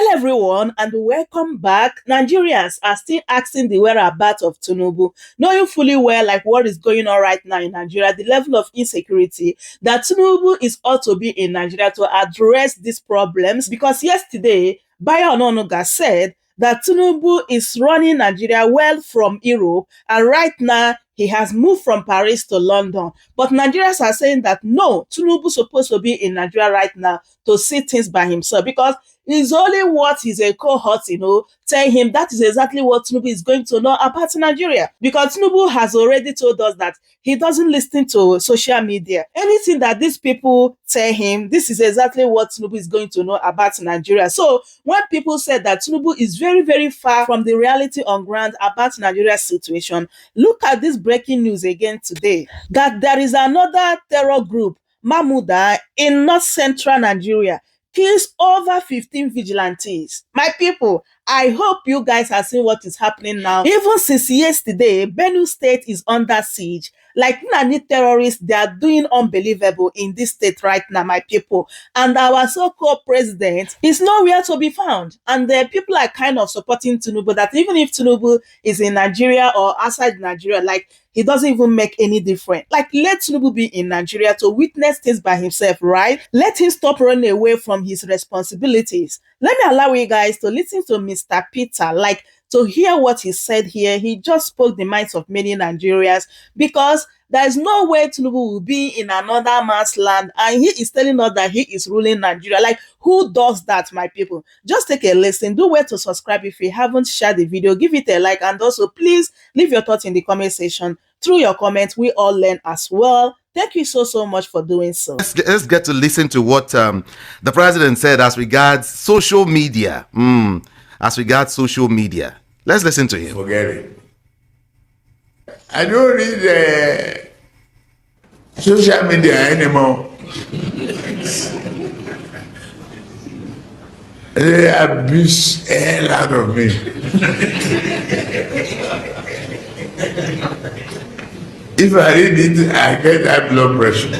Hello everyone and welcome back. Nigerians are still asking the whereabouts of Tinubu, knowing fully well like what is going on right now in Nigeria, the level of insecurity, that Tinubu is ought to be in Nigeria to address these problems, because yesterday Bayo Ononuga said that Tinubu is running Nigeria well from Europe, and right now he has moved from Paris to London. But Nigerians are saying that no, Tinubu is supposed to be in Nigeria right now to see things by himself, because it's only what his cohort, tell him that is exactly what Tinubu is going to know about Nigeria. Because Tinubu has already told us that he doesn't listen to social media. Anything that these people tell him, this is exactly what Tinubu is going to know about Nigeria. So when people said that Tinubu is very, very far from the reality on ground about Nigeria's situation, look at this breaking news again today, that there is another terror group, Mamuda, in north central Nigeria, kills over 15 vigilantes. My people, I hope you guys are seeing what is happening now. Even since yesterday, Benue State is under siege. Like Nani terrorists, they are doing unbelievable in this state right now, my people. And our so-called president is nowhere to be found. And the people are kind of supporting Tinubu, that even if Tinubu is in Nigeria or outside Nigeria, like it doesn't even make any difference. Like, let Tinubu be in Nigeria to witness things by himself, right? Let him stop running away from his responsibilities. Let me allow you guys to listen to Mr. Peter, like to hear what he said here. He just spoke the minds of many Nigerians, because there is no way Tinubu will be in another man's land and he is telling us that he is ruling Nigeria. Like, who does that, my people? Just take a listen. Do well to subscribe if you haven't shared the video. Give it a like, and also please leave your thoughts in the comment section. Through your comments, we all learn as well. Thank you so much for doing so. Let's get to listen to what the president said as regards social media. As regards social media. Let's listen to him. Forget it. I don't read social media anymore. They abuse the hell out of me. If I read it, I get high blood pressure.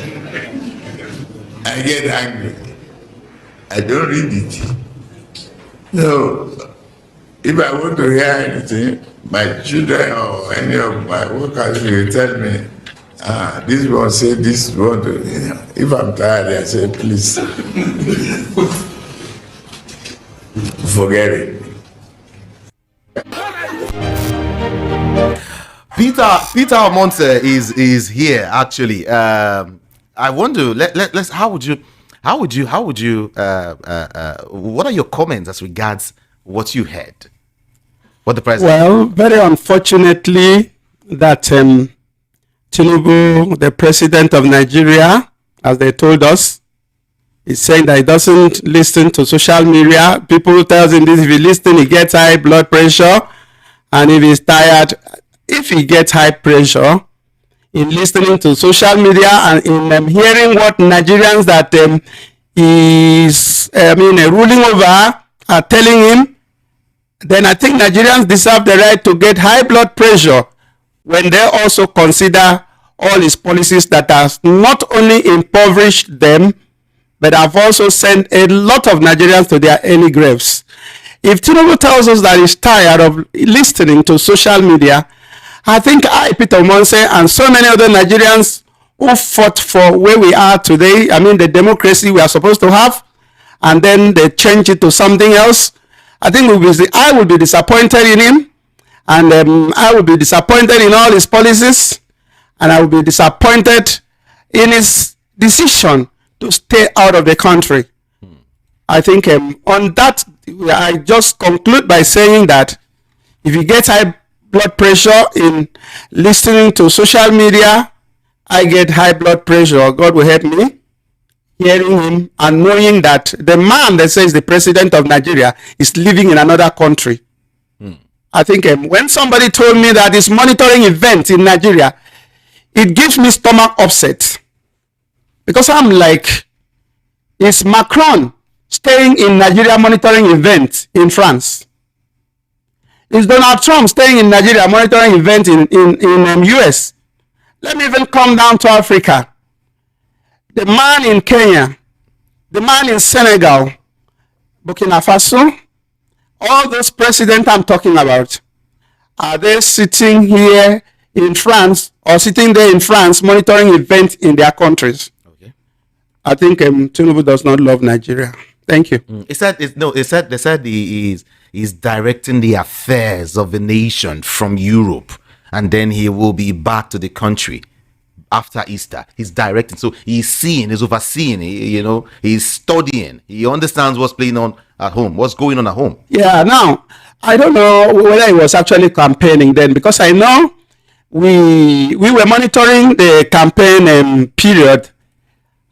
I get angry. I don't read it. No. If I want to hear anything, my children or any of my workers will tell me, this one say this one. If I'm tired, I say, please. Forget it. Peter Omonse is here actually. I wonder, let's how would you what are your comments as regards what you heard, what the president? Well, very unfortunately that Tinubu, the president of Nigeria, as they told us, is saying that he doesn't listen to social media. People tells him this: if he listens, he gets high blood pressure, and if he's tired, if he gets high pressure in listening to social media and in hearing what Nigerians that is ruling over are telling him, then I think Nigerians deserve the right to get high blood pressure when they also consider all his policies that have not only impoverished them, but have also sent a lot of Nigerians to their early graves. If Tinubu tells us that he's tired of listening to social media, I think I, Peter Omonse, and so many other Nigerians who fought for where we are today, the democracy we are supposed to have, and then they change it to something else, I think I will be disappointed in him, and I will be disappointed in all his policies, and I will be disappointed in his decision to stay out of the country. I think on that, I just conclude by saying that if you get high blood pressure in listening to social media, I get high blood pressure. God will help me. Hearing him and knowing that the man that says the president of Nigeria is living in another country. I think when somebody told me that he's monitoring events in Nigeria, it gives me stomach upset. Because I'm like, is Macron staying in Nigeria monitoring events in France? Is Donald Trump staying in Nigeria monitoring events in US? Let me even come down to Africa. The man in Kenya, the man in Senegal, Burkina Faso, All those presidents I'm talking about, are they sitting here in France or sitting there in France monitoring events in their countries? Okay. I think Tinubu does not love Nigeria. Thank you. They said he's directing the affairs of the nation from Europe, and then he will be back to the country after Easter. He's directing, so he's seeing, he's overseeing. He's studying. He understands what's playing on at home, what's going on at home. Yeah. Now, I don't know whether he was actually campaigning then, because I know we were monitoring the campaign period.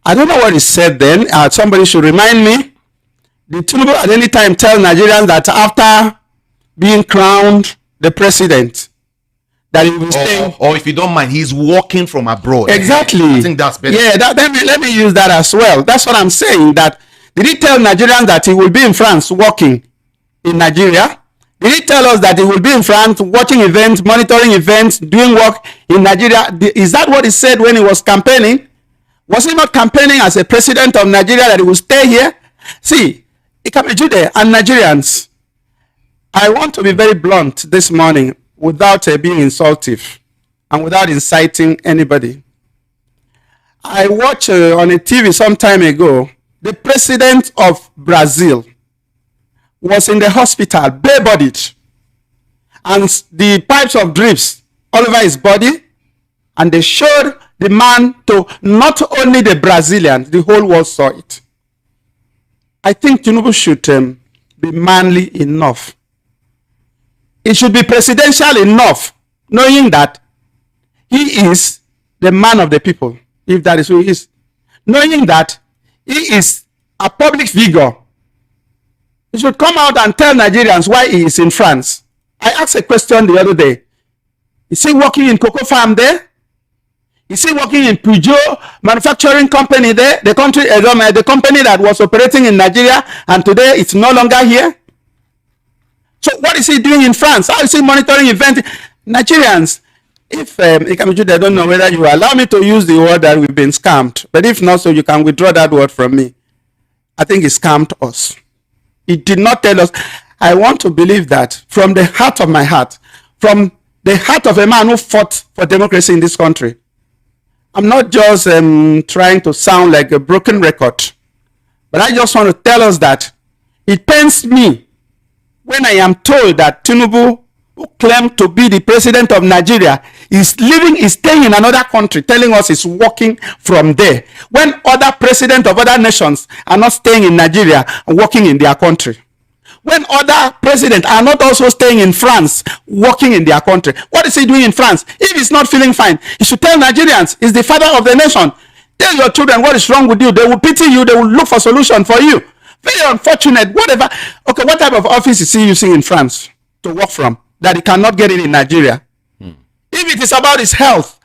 I don't know what he said then. Somebody should remind me. Did Tinubu at any time tell Nigerians that after being crowned the president, that he will stay? Or if you don't mind, he's walking from abroad. Exactly. I think that's better. Yeah, let me use that as well. That's what I'm saying. That did he tell Nigerians that he will be in France working in Nigeria? Did he tell us that he will be in France watching events, monitoring events, doing work in Nigeria? Is that what he said when he was campaigning? Was he not campaigning as a president of Nigeria that he will stay here? See, Ikame and Nigerians, I want to be very blunt this morning without being insultive and without inciting anybody. I watched on a TV some time ago, the president of Brazil was in the hospital, bare-bodied, and the pipes of drips all over his body, and they showed the man to not only the Brazilians, the whole world saw it. I think Tinubu should be manly enough. It should be presidential enough, knowing that he is the man of the people, if that is who he is. Knowing that he is a public figure. He should come out and tell Nigerians why he is in France. I asked a question the other day. Is he working in cocoa farm there? Is he working in Peugeot manufacturing company there? The company that was operating in Nigeria and today it's no longer here? So what is he doing in France? How is he monitoring events? Nigerians, if I don't know whether you allow me to use the word that we've been scammed, but if not, so you can withdraw that word from me. I think he scammed us. He did not tell us. I want to believe that from the heart of my heart, from the heart of a man who fought for democracy in this country. I'm not just trying to sound like a broken record, but I just want to tell us that it pains me when I am told that Tinubu, who claimed to be the president of Nigeria, is staying in another country, telling us he's working from there, when other presidents of other nations are not staying in Nigeria and working in their country. When other presidents are not also staying in France, working in their country. What is he doing in France? If he's not feeling fine, he should tell Nigerians he's the father of the nation. Tell your children what is wrong with you. They will pity you. They will look for solution for you. Very unfortunate. Whatever. Okay, what type of office is he using in France to work from that he cannot get in Nigeria? If it is about his health,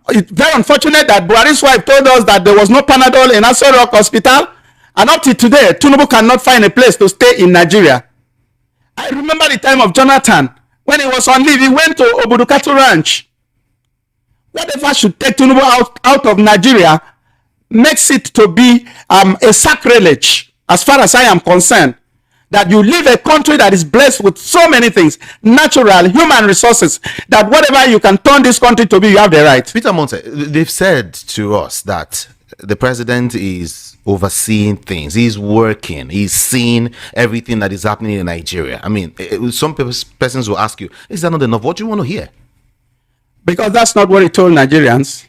it's very unfortunate that Buhari's wife told us that there was no Panadol in Aso Rock Hospital. And up to today, Tinubu cannot find a place to stay in Nigeria. I remember the time of Jonathan, when he was on leave, he went to Obudukatu Ranch. Whatever should take Tinubu out of Nigeria makes it to be a sacrilege, as far as I am concerned, that you leave a country that is blessed with so many things, natural, human resources, that whatever you can turn this country to be, you have the right. Peter Monte, they've said to us that the president is overseeing things. He's working. He's seeing everything that is happening in Nigeria. I mean, some persons will ask you, is that not enough? What do you want to hear? Because that's not what he told Nigerians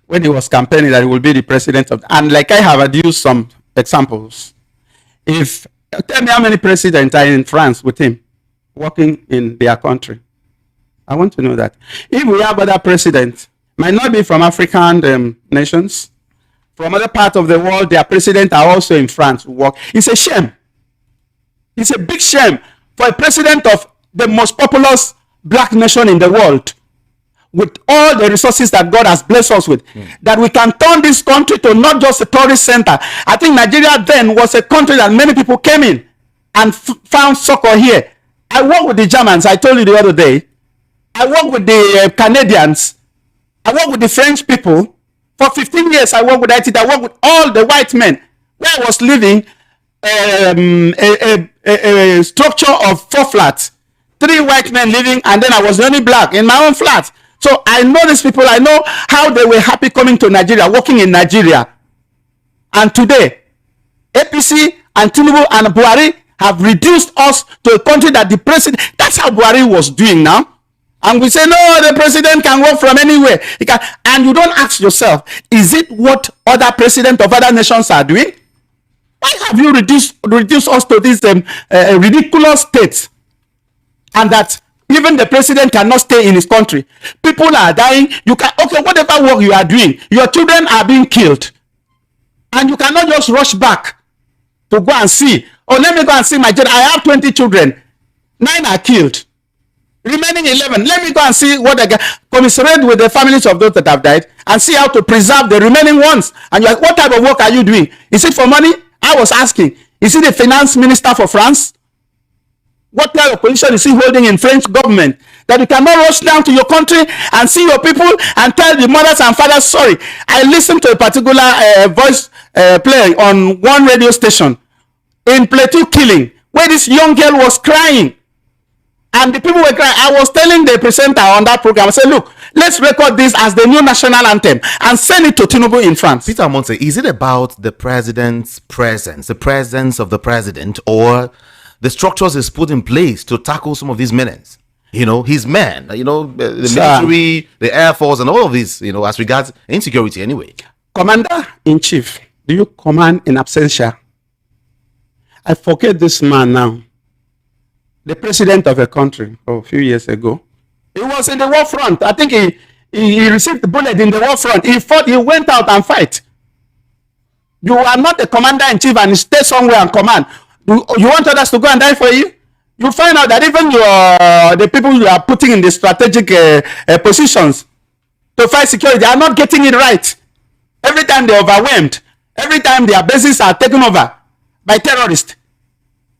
when he was campaigning that he will be the president of. And like I have adduced some examples. Tell me how many presidents are in France with him working in their country. I want to know that. If we have other presidents, might not be from African nations, from other parts of the world, their presidents are also in France work. It's a shame. It's a big shame for a president of the most populous black nation in the world, with all the resources that God has blessed us with, that we can turn this country to not just a tourist center. I think Nigeria then was a country that many people came in and found succor here. I work with the Germans, I told you the other day. I work with the Canadians. I work with the French people. For 15 years, I worked with IT. I worked with all the white men. Where I was living, a structure of 4 flats, 3 white men living, and then I was the only black in my own flat. So I know these people. I know how they were happy coming to Nigeria, working in Nigeria. And today, APC and Tinubu and Buhari have reduced us to a country that the president, that's how Buhari was doing now. And we say, no, the president can work from anywhere. He can, and you don't ask yourself, is it what other presidents of other nations are doing? Why have you reduced us to this ridiculous state? And that even the president cannot stay in his country. People are dying. You can, okay, whatever work you are doing, your children are being killed. And you cannot just rush back to go and see. Oh, let me go and see my children. I have 20 children. 9 are killed. Remaining 11. Let me go and see what I can commiserate with the families of those that have died and see how to preserve the remaining ones. And you're like, what type of work are you doing? Is it for money? I was asking. Is he the finance minister for France? What kind of position is he holding in French government? That you cannot rush down to your country and see your people and tell the mothers and fathers, sorry. I listened to a particular voice play on one radio station in Plateau killing, where this young girl was crying. And the people were crying. I was telling the presenter on that program, I said, look, let's record this as the new national anthem and send it to Tinubu in France. Peter Monte, is it about the president's presence, the presence of the president, or the structures is put in place to tackle some of these menaces? You know, his men, you know, the military, the air force, and all of this, you know, as regards insecurity anyway. Commander-in-Chief, do you command in absentia? I forget this man now. The president of a country a few years ago. He was in the war front. I think he received the bullet in the war front. He fought, he went out and fight. You are not a commander-in-chief and you stay somewhere and command. You want others to go and die for you? You find out that even the people you are putting in the strategic positions to fight security are not getting it right. Every time they're overwhelmed, every time their bases are taken over by terrorists,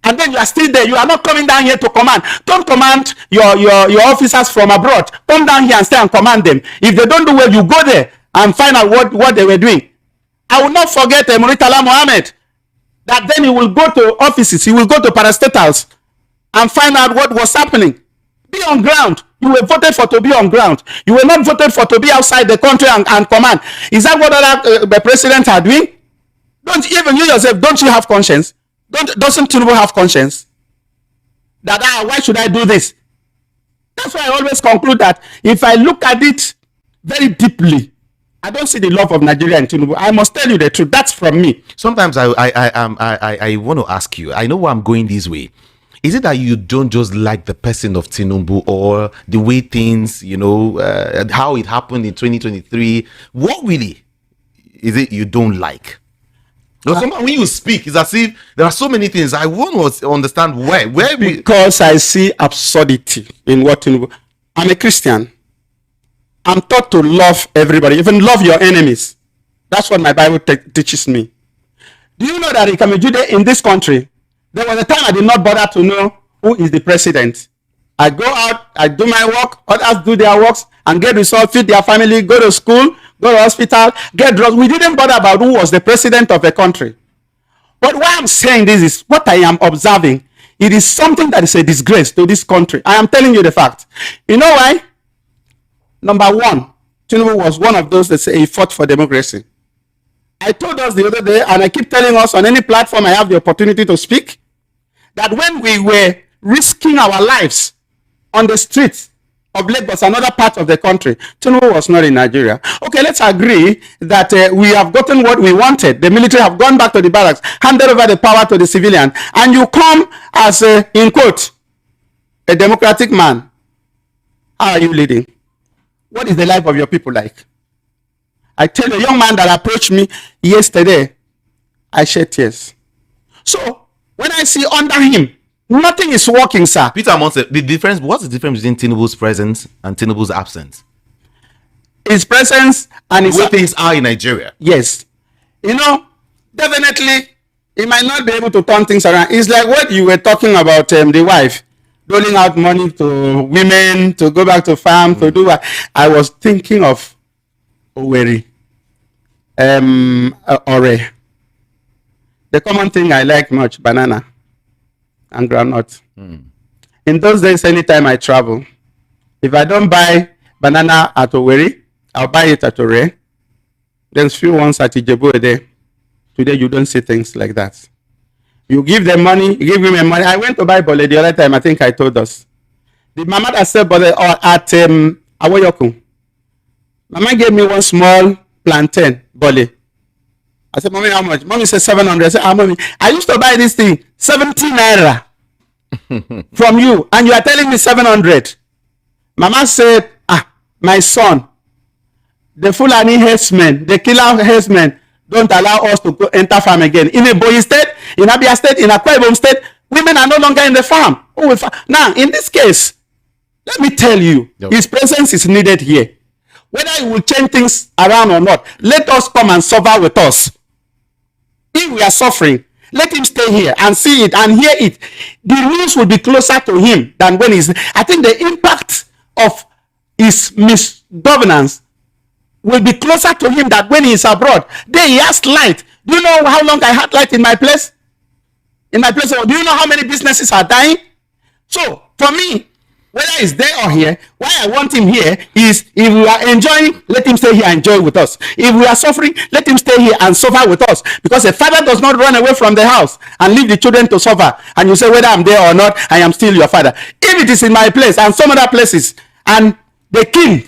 and then you are still there. You are not coming down here to command. Don't command your officers from abroad. Come down here and stay and command them. If they don't do well, you go there and find out what they were doing. I will not forget Muritala Mohammed. That then he will go to offices, he will go to parastatals and find out what was happening. Be on ground. You were voted for to be on ground. You were not voted for to be outside the country and command. Is that what other presidents are doing? Don't even you yourself, don't you have conscience? Doesn't Tinubu have conscience? That, why should I do this? That's why I always conclude that if I look at it very deeply, I don't see the love of Nigeria in Tinubu. I must tell you the truth. That's from me. Sometimes I want to ask you, I know why I'm going this way. Is it that you don't just like the person of Tinubu or the way things, you know, how it happened in 2023? What really is it you don't like? When you speak, it's as if there are so many things. I want to understand where because I see absurdity in what Tinubu. I'm a Christian. I'm taught to love everybody, even love your enemies. That's what my Bible teaches me. Do you know that in this country, there was a time I did not bother to know who is the president. I go out, I do my work, others do their works, and get results, feed their family, go to school, go to hospital, get drugs. We didn't bother about who was the president of the country. But why I'm saying this is what I am observing. It is something that is a disgrace to this country. I am telling you the fact. You know why? Number one, Tinubu was one of those that say he fought for democracy. I told us the other day, and I keep telling us on any platform I have the opportunity to speak, that when we were risking our lives on the streets of Lagos and other parts of the country, Tinubu was not in Nigeria. Okay, let's agree that we have gotten what we wanted. The military have gone back to the barracks, handed over the power to the civilian, and you come as in quote, a democratic man. How are you leading? What is the life of your people like? I tell a young man that approached me yesterday, I shed tears. So when I see under him, nothing is working, sir. Peter Monte, what's the difference between Tinubu's presence and Tinubu's absence? His presence and his... The way things are in Nigeria. Yes. You know, definitely, he might not be able to turn things around. It's like what you were talking about, the wife, doling out money to women, to go back to farm, to do what. I was thinking of Oweri, Ore. the common thing I like much, banana and groundnut. In those days, anytime I travel, if I don't buy banana at Owerri, I'll buy it at Ore. There's few ones at Ijebu a day. Today, you don't see things like that. You give them money, you give them money. I went to buy bole the other time, I think I told us. The mama that said bole at Awoyokun. Mama gave me one small plantain bole. I said, Mommy, how much? Mommy said 700. I said, Mommy, I used to buy this thing 70 naira from you, and you are telling me 700. Mama said, my son, the Fulani herdsmen, the killer herdsmen, don't allow us to go enter farm again. In Ebonyi State, in Abia State, in Akwa Ibom State, women are no longer in the farm. Now, in this case, let me tell you, his presence is needed here. Whether he will change things around or not, let us come and suffer with us. If we are suffering, let him stay here and see it and hear it. The news will be closer to him than when he's. I think the impact of his misgovernance will be closer to him than when he's abroad. There he has light. Do you know how long I had light in my place? Do you know how many businesses are dying? So, for me, whether he's there or here, why I want him here is if we are enjoying, let him stay here and enjoy with us. If we are suffering, let him stay here and suffer with us. Because a father does not run away from the house and leave the children to suffer. And you say, whether I'm there or not, I am still your father. If it is in my place and some other places, and the king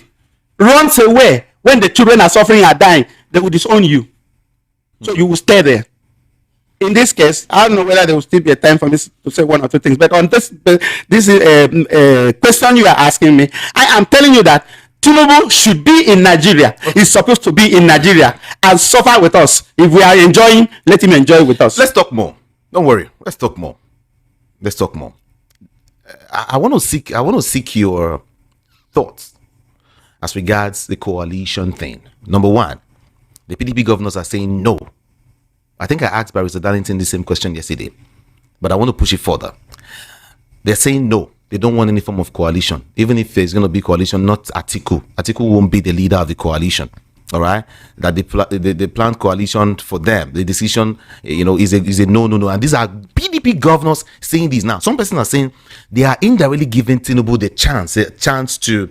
runs away when the children are suffering and dying, they will disown you. So you will stay there. In this case, I don't know whether there will still be a time for me to say one or two things, but on this question you are asking me, I am telling you that Tinubu should be in Nigeria. Okay. He's supposed to be in Nigeria and suffer with us. If we are enjoying, let him enjoy with us. Let's talk more. Don't worry. Let's talk more. I want to seek your thoughts as regards the coalition thing. Number one, the PDP governors are saying no. I think I asked Barrister Darlington the same question yesterday, but I want to push it further. They're saying no. They don't want any form of coalition. Even if there's going to be coalition, not Atiku. Atiku won't be the leader of the coalition. All right? That the planned coalition for them, the decision, is a no. And these are PDP governors saying this now. Some persons are saying they are indirectly giving Tinubu the chance to,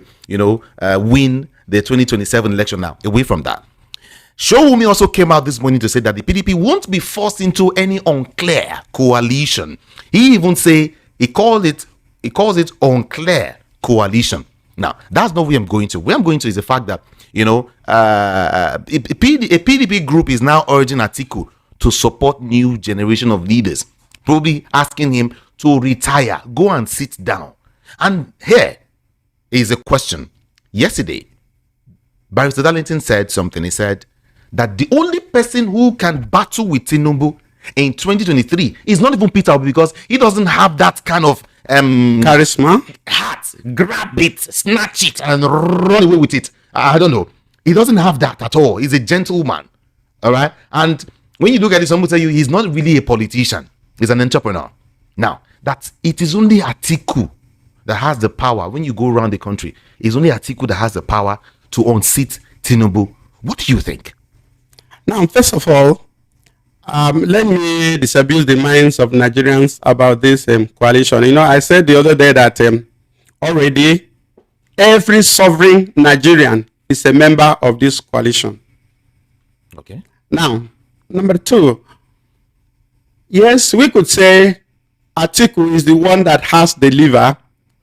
win the 2027 election now. Away from that. Showumi also came out this morning to say that the PDP won't be forced into any unclear coalition. He even say he calls it unclear coalition. Now, that's not where I'm going to. Where I'm going to is the fact that a PDP group is now urging Atiku to support new generation of leaders, probably asking him to retire, go and sit down. And here is a question. Yesterday, Barrister Darlington said something. He said that the only person who can battle with Tinubu in 2023 is not even Peter Obi, because he doesn't have that kind of charisma. Heart, grab it, snatch it, and run away with it. I don't know. He doesn't have that at all. He's a gentleman. All right. And when you look at it, someone will tell you he's not really a politician. He's an entrepreneur. Now, that it is only Atiku that has the power. When you go around the country, it's only Atiku that has the power to unseat Tinubu. What do you think? Now, first of all, let me disabuse the minds of Nigerians about this coalition. I said the other day that already every sovereign Nigerian is a member of this coalition. Okay. Now, number two, yes, we could say Atiku is the one that has the lever,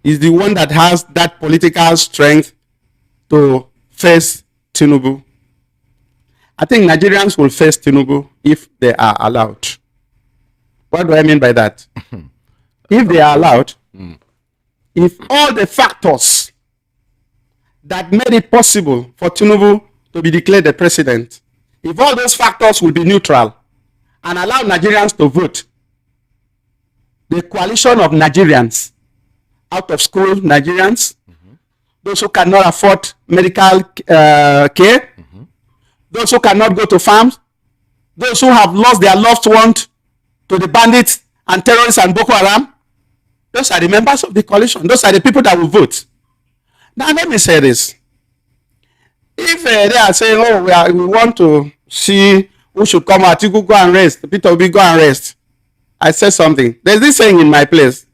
is the one that has that political strength to face Tinubu. I think Nigerians will face Tinubu if they are allowed. What do I mean by that? If they are allowed, if all the factors that made it possible for Tinubu to be declared the president, if all those factors will be neutral and allow Nigerians to vote, the coalition of Nigerians, out of school Nigerians, those who cannot afford medical care, those who cannot go to farms, those who have lost their loved ones to the bandits and terrorists and Boko Haram, those are the members of the coalition. Those are the people that will vote. Now, let me say this. If they are saying, we want to see who should come out? You could go and rest. Peter Obi, go and rest. I said something. There's this saying in my place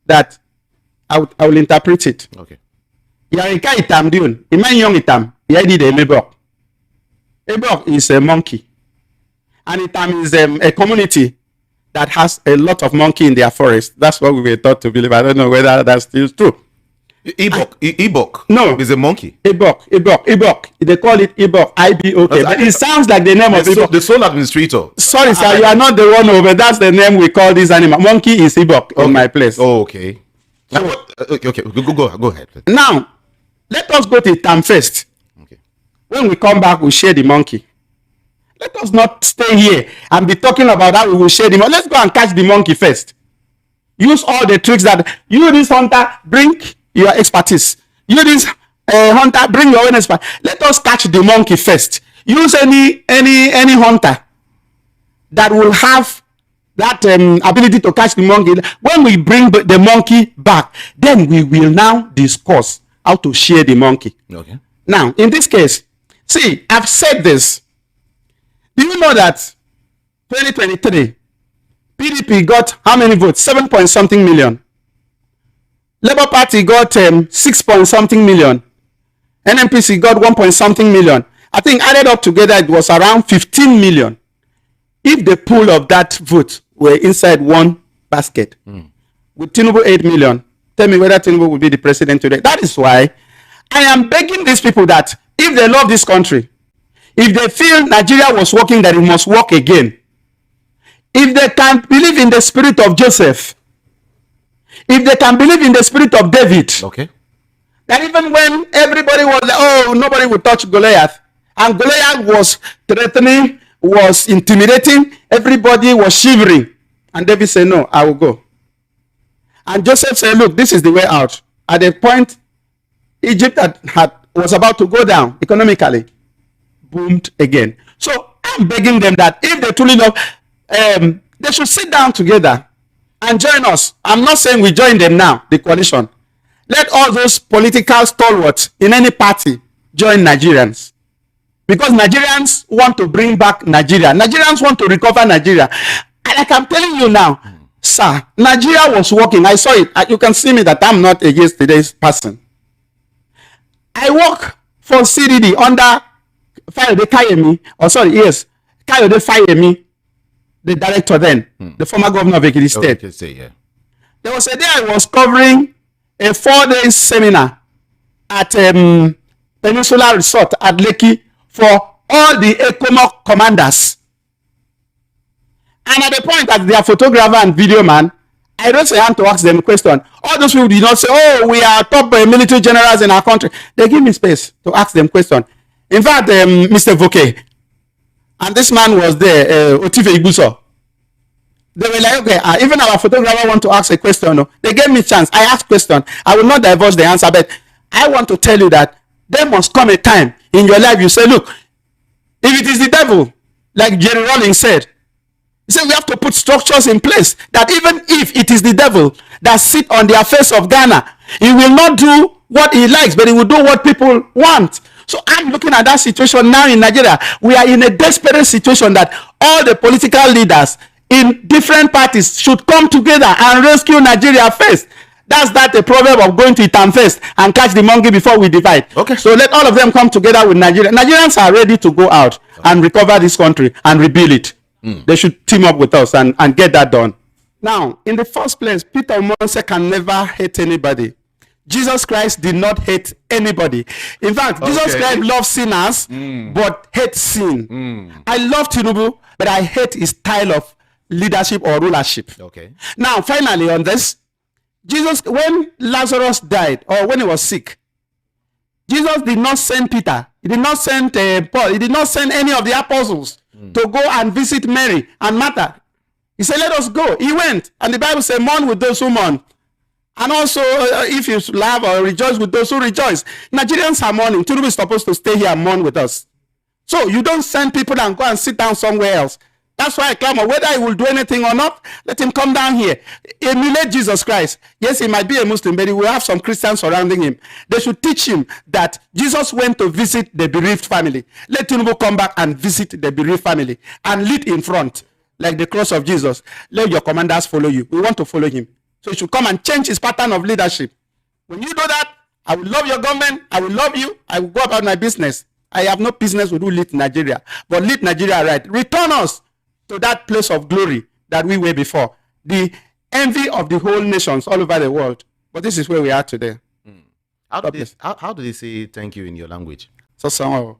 that I will interpret it. Okay. Yarika itam diun. Iman young itam. Yadi de mebok. Ebok is a monkey. And itam is a community that has a lot of monkey in their forest. That's what we were taught to believe. I don't know whether that's still true. Ibok. No. Is a monkey. Ibok. They call it Ibok. I-B-O-K. But it sounds like the name of Ibok. The sole administrator. Sorry, sir. You are not the one over. That's the name we call this animal. Monkey is Ibok in my place. Oh, okay. Okay. Go ahead. Now, let us go to Itam first. Okay. When we come back, we share the monkey. Let us not stay here and be talking about how we will share the monkey. Let's go and catch the monkey first. Use all the tricks that you, this hunter, bring your expertise. You, this hunter, bring your own expertise. Let us catch the monkey first. Use any hunter that will have that ability to catch the monkey. When we bring the monkey back, then we will now discuss how to share the monkey. Okay. Now, in this case, see, I've said this. Do you know that 2023, PDP got how many votes? 7 point something million. Labour Party got 6 point something million. NNPC got 1 point something million. I think added up together, it was around 15 million. If the pool of that vote were inside one basket, with Tinubu 8 million, tell me whether Tinubu will be the president today. That is why I am begging these people that if they love this country, if they feel Nigeria was working, that it must work again. If they can believe in the spirit of Joseph, if they can believe in the spirit of David, Okay. that even when everybody was like, oh, nobody would touch Goliath, and Goliath was threatening, was intimidating, everybody was shivering, and David said, no, I will go. And Joseph said, look, this is the way out. At the point Egypt was about to go down economically, boomed again. So I'm begging them that if they truly love, they should sit down together and join us. I'm not saying we join them now, the coalition. Let all those political stalwarts in any party join Nigerians. Because Nigerians want to bring back Nigeria. Nigerians want to recover Nigeria. And like I'm telling you now, sir, Nigeria was working. I saw it. You can see me that I'm not a yesterday's person. I work for CDD under Kayode Fayemi, Kayode Fayemi, the director then, the former governor of Ekiti State. Say, yeah. There was a day I was covering a 4-day seminar at Peninsula Resort at Lekki for all the ECOMOC commanders. And at the point that their photographer and video man, I raised a hand to ask them a question. All those people did not say, oh, we are top military generals in our country. They give me space to ask them question. In fact, Mr. Voke, and this man was there, Otife Iguso. They were like, okay, even our photographer want to ask a question. No? They gave me a chance. I asked question. I will not divulge the answer, but I want to tell you that there must come a time in your life you say, look, if it is the devil, like Jerry Rawlings said, he said we have to put structures in place that even if it is the devil that sit on the affairs of Ghana, he will not do what he likes, but he will do what people want. So I'm looking at that situation now in Nigeria. We are in a desperate situation that all the political leaders in different parties should come together and rescue Nigeria first. That's the problem of going to Itam first and catch the monkey before we divide. Okay. So let all of them come together with Nigeria. Nigerians are ready to go out and recover this country and rebuild it. They should team up with us and get that done. Now, in the first place, Peter Mose can never hate anybody. Jesus Christ did not hate anybody. In fact, Jesus Christ loves sinners, but hates sin. I love Tinubu, but I hate his style of leadership or rulership. Okay. Now, finally on this, Jesus, when Lazarus died or when he was sick, Jesus did not send Peter. He did not send Paul. He did not send any of the apostles to go and visit Mary and Martha. He said, let us go. He went. And the Bible said, mourn with those who mourn. And also, if you laugh or rejoice with those who rejoice. Nigerians are mourning. Tinubu is supposed to stay here and mourn with us. So you don't send people and go and sit down somewhere else. That's why I clamor. Whether he will do anything or not, let him come down here. Emulate Jesus Christ. Yes, he might be a Muslim, but he will have some Christians surrounding him. They should teach him that Jesus went to visit the bereaved family. Let Tinubu come back and visit the bereaved family and lead in front, like the cross of Jesus. Let your commanders follow you. We want to follow him. So he should come and change his pattern of leadership. When you do that, I will love your government. I will love you. I will go about my business. I have no business with who lead Nigeria. But lead Nigeria right. Return us to that place of glory that we were before. The envy of the whole nations all over the world. But this is where we are today. How do they say thank you in your language? So Sosongo.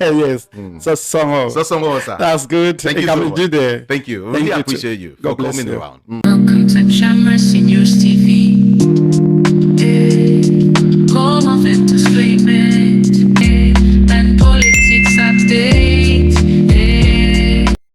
yes. Sosongo, sir. That's good. Thank you so much. Thank you. Thank you. Really Thank you appreciate you God for bless coming you. around. Welcome to Shamras.